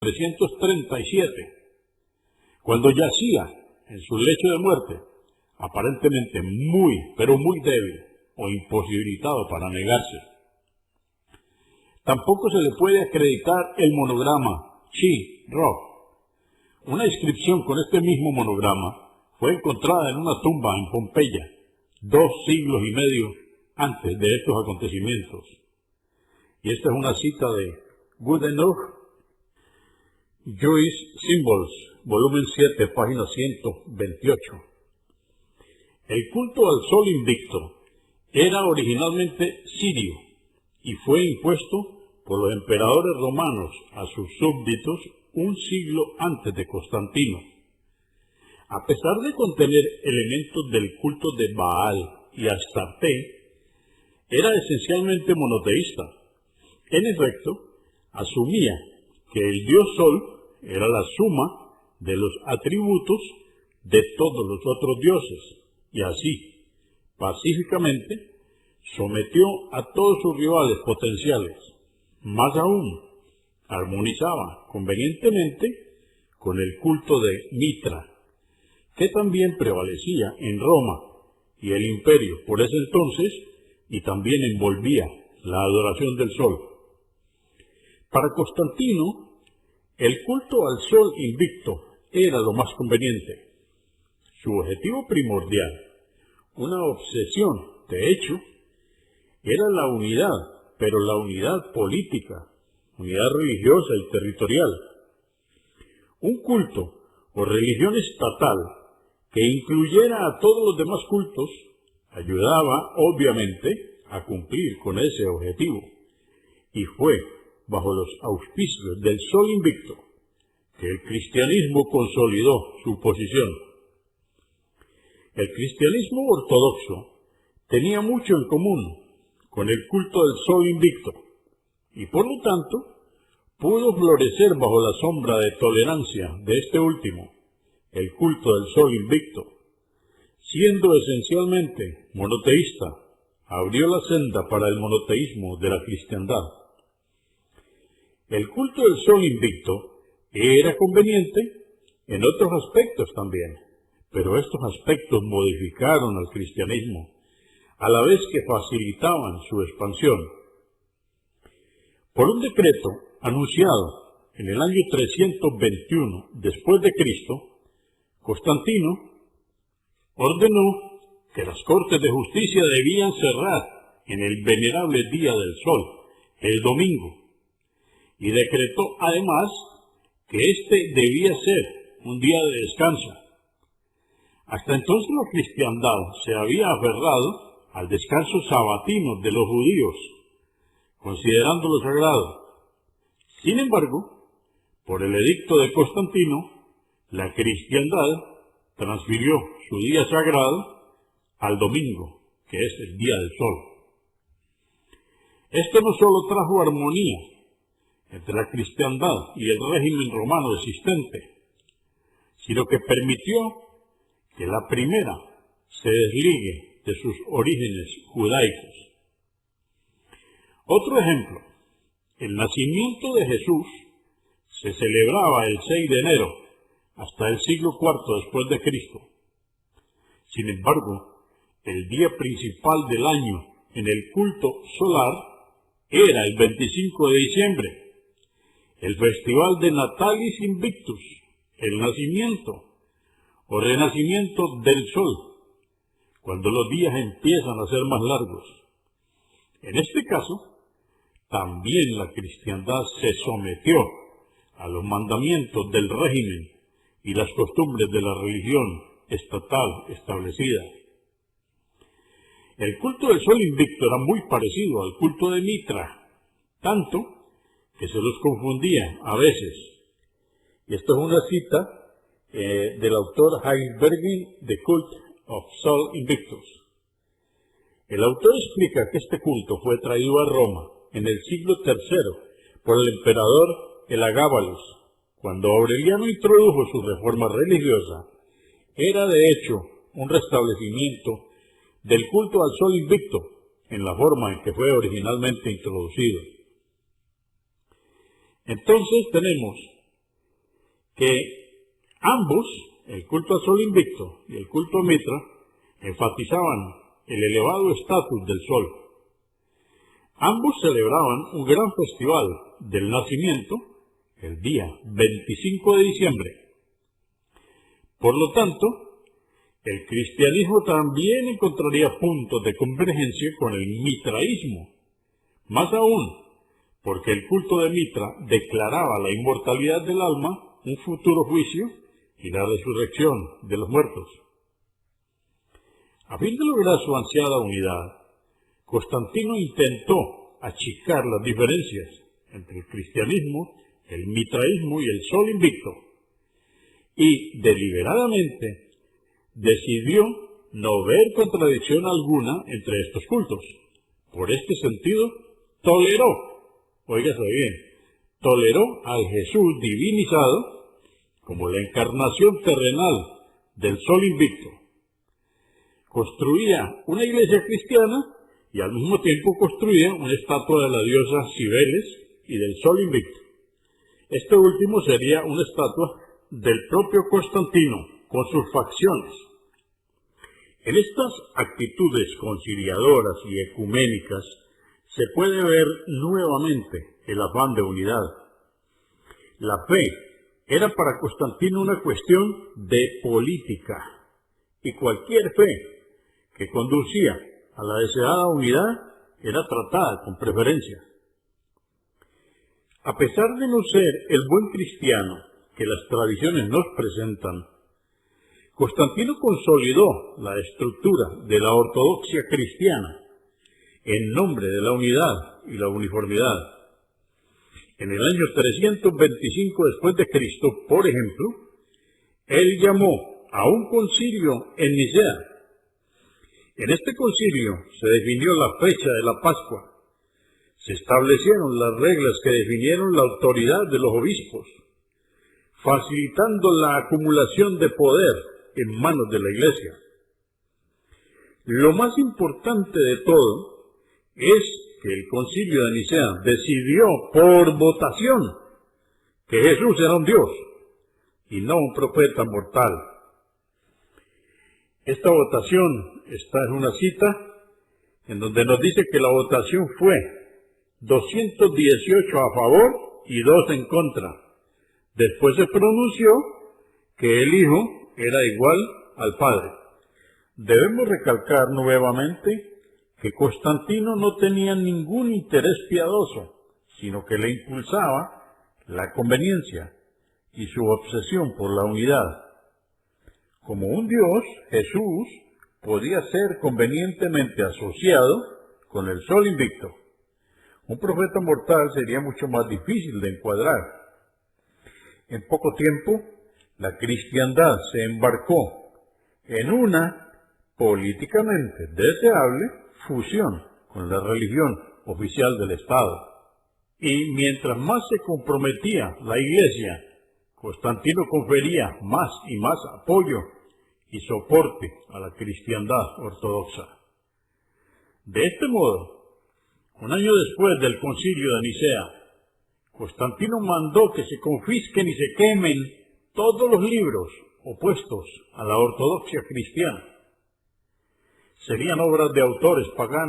337, cuando yacía en su lecho de muerte, aparentemente muy, pero muy débil o imposibilitado para negarse. Tampoco se le puede acreditar el monograma Chi-Rho. Una inscripción con este mismo monograma fue encontrada en una tumba en Pompeya, 2 siglos y medio antes de estos acontecimientos. Y esta es una cita de Goodenough, Jewish Symbols, volumen 7, página 128. El culto al sol invicto era originalmente sirio y fue impuesto por los emperadores romanos a sus súbditos un siglo antes de Constantino. A pesar de contener elementos del culto de Baal y Astarte, era esencialmente monoteísta. En efecto, asumía que el dios Sol era la suma de los atributos de todos los otros dioses, y así, pacíficamente, sometió a todos sus rivales potenciales. Más aún, armonizaba convenientemente con el culto de Mitra, que también prevalecía en Roma y el imperio por ese entonces, y también envolvía la adoración del sol. Para Constantino, el culto al sol invicto era lo más conveniente. Su objetivo primordial, una obsesión, de hecho, era la unidad, pero la unidad política, unidad religiosa y territorial. Un culto o religión estatal que incluyera a todos los demás cultos ayudaba, obviamente, a cumplir con ese objetivo. Y fue bajo los auspicios del sol invicto que el cristianismo consolidó su posición. El cristianismo ortodoxo tenía mucho en común con el culto del sol invicto y por lo tanto pudo florecer bajo la sombra de tolerancia de este último, el culto del sol invicto. Siendo esencialmente monoteísta, abrió la senda para el monoteísmo de la cristiandad. El culto del sol invicto era conveniente en otros aspectos también, pero estos aspectos modificaron al cristianismo, a la vez que facilitaban su expansión. Por un decreto anunciado en el año 321 después de Cristo, Constantino ordenó que las cortes de justicia debían cerrar en el venerable día del sol, el domingo, y decretó además que este debía ser un día de descanso. Hasta entonces la cristiandad se había aferrado al descanso sabatino de los judíos, considerándolo sagrado. Sin embargo, por el edicto de Constantino, la cristiandad transfirió su día sagrado al domingo, que es el día del sol. Esto no solo trajo armonía entre la cristiandad y el régimen romano existente, sino que permitió que la primera se desligue de sus orígenes judaicos. Otro ejemplo, el nacimiento de Jesús se celebraba el 6 de enero hasta el siglo IV después de Cristo. Sin embargo, el día principal del año en el culto solar era el 25 de diciembre, el festival de Natalis Invictus, el nacimiento o renacimiento del sol, cuando los días empiezan a ser más largos. En este caso, también la cristiandad se sometió a los mandamientos del régimen y las costumbres de la religión estatal establecida. El culto del sol invicto era muy parecido al culto de Mitra, tanto que se los confundía a veces. Y esto es una cita del autor Heinz Bergin, The Cult of Sol Invictus. El autor explica que este culto fue traído a Roma en el siglo III por el emperador Elagabalus. Cuando Aureliano introdujo su reforma religiosa, era de hecho un restablecimiento del culto al sol invicto en la forma en que fue originalmente introducido. Entonces tenemos que ambos, el culto al Sol Invicto y el culto a Mitra, enfatizaban el elevado estatus del Sol. Ambos celebraban un gran festival del nacimiento el día 25 de diciembre. Por lo tanto, el cristianismo también encontraría puntos de convergencia con el mitraísmo. Más aún, porque el culto de Mitra declaraba la inmortalidad del alma, un futuro juicio y la resurrección de los muertos. A fin de lograr su ansiada unidad, Constantino intentó achicar las diferencias entre el cristianismo, el mitraísmo y el Sol Invicto, y deliberadamente decidió no ver contradicción alguna entre estos cultos. Por este sentido, óigase bien, toleró al Jesús divinizado como la encarnación terrenal del Sol Invicto. Construía una iglesia cristiana y al mismo tiempo construía una estatua de la diosa Cibeles y del Sol Invicto. Este último sería una estatua del propio Constantino, con sus facciones. En estas actitudes conciliadoras y ecuménicas se puede ver nuevamente el afán de unidad. La fe era para Constantino una cuestión de política, y cualquier fe que conducía a la deseada unidad era tratada con preferencia. A pesar de no ser el buen cristiano que las tradiciones nos presentan, Constantino consolidó la estructura de la ortodoxia cristiana en nombre de la unidad y la uniformidad. En el año 325 después de Cristo, por ejemplo, él llamó a un concilio en Nicea. En este concilio se definió la fecha de la Pascua. Se establecieron las reglas que definieron la autoridad de los obispos, facilitando la acumulación de poder en manos de la Iglesia. Lo más importante de todo es que el concilio de Nicea decidió por votación que Jesús era un Dios y no un profeta mortal. Esta votación está en una cita en donde nos dice que la votación fue 218 a favor y 2 en contra. Después se pronunció que el Hijo era igual al Padre. Debemos recalcar nuevamente que Constantino no tenía ningún interés piadoso, sino que le impulsaba la conveniencia y su obsesión por la unidad. Como un Dios, Jesús podía ser convenientemente asociado con el Sol Invicto. Un profeta mortal sería mucho más difícil de encuadrar. En poco tiempo, la cristiandad se embarcó en una políticamente deseable fusión con la religión oficial del Estado. Y mientras más se comprometía la Iglesia, Constantino confería más y más apoyo y soporte a la cristiandad ortodoxa. De este modo, un año después del concilio de Nicea, Constantino mandó que se confisquen y se quemen todos los libros opuestos a la ortodoxia cristiana. Serían obras de autores paganos